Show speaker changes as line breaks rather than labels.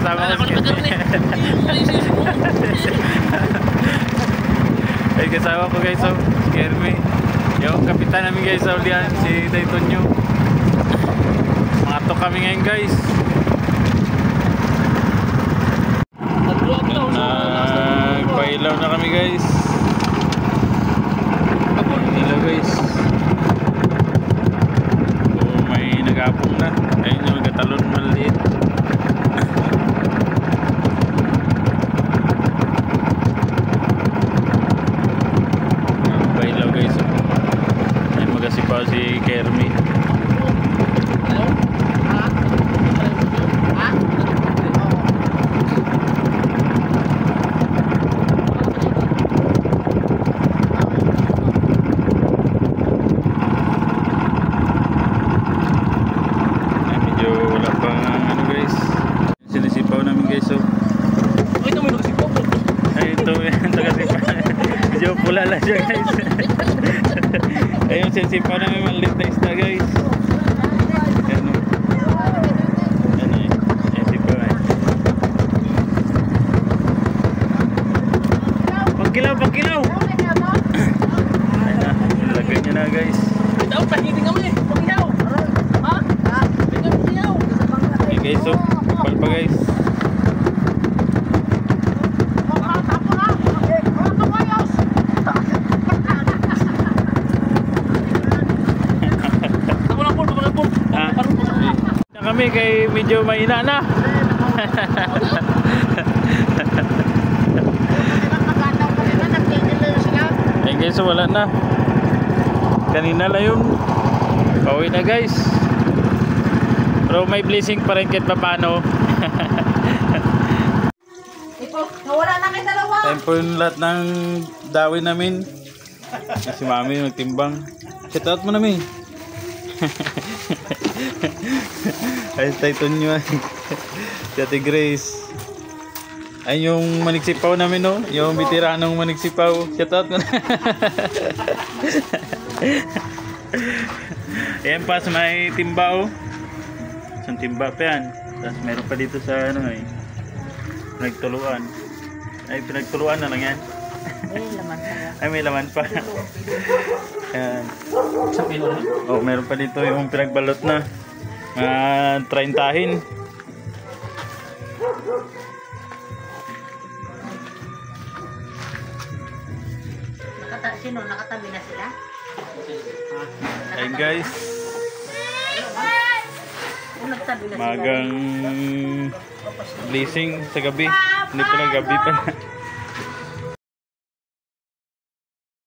kasama ko si Kermi. Ay, kasama ko guys, oh, si Kermi. Yung kapitan namin guys, oh, diyan, si Daytonyo. Mato kami ngayon guys. Nagpailaw na kami guys. Ilaw guys. So, may nag-apong na. Ayun yung nagkatalon maliit. Nagpailaw guys. Ayun magasipaw si Kermi. Pula lang siya guys. Ayun, sisipa namin maliit na isda guys. Ayan o. Ayan o eh. Sisipa eh. Pagkilaw, pagkilaw! Ayan na, lagay niya na guys.
Ito, pahiting kami eh. Pagkilaw! Ha? Pagkilaw!
Okay guys, so, kapal pa guys. Kami kay medyo mahina na. Eh guys, wala na. Kanina lang yun. Pauwi na guys. Pero may blessing pa rin kahit paano.
Nawala na kayo dalawa.
Time po yung lahat ng dawin namin. Si mami magtimbang. Shout out mo namin. Ay, Daytonyo. Si Ate Grace. Ay, yung manigsipaw namin, no? Yung bitiranong manigsipaw. Shout out mo na. Ayan pa sa may timba, oh. Isang timba pa yan. Tapos meron pa dito sa, ano eh, pinagtuluan. Ay, pinagtuluan na lang yan.
May laman pa.
Ay, may laman pa. Ayan. Oh, meron pa dito yung pinagbalot na. Traintahin.
Sino? Nakatabi na sila?
Ayun guys.
Nagtabi na sila.
Magang blessing sa gabi. Hindi pa lang gabi pa.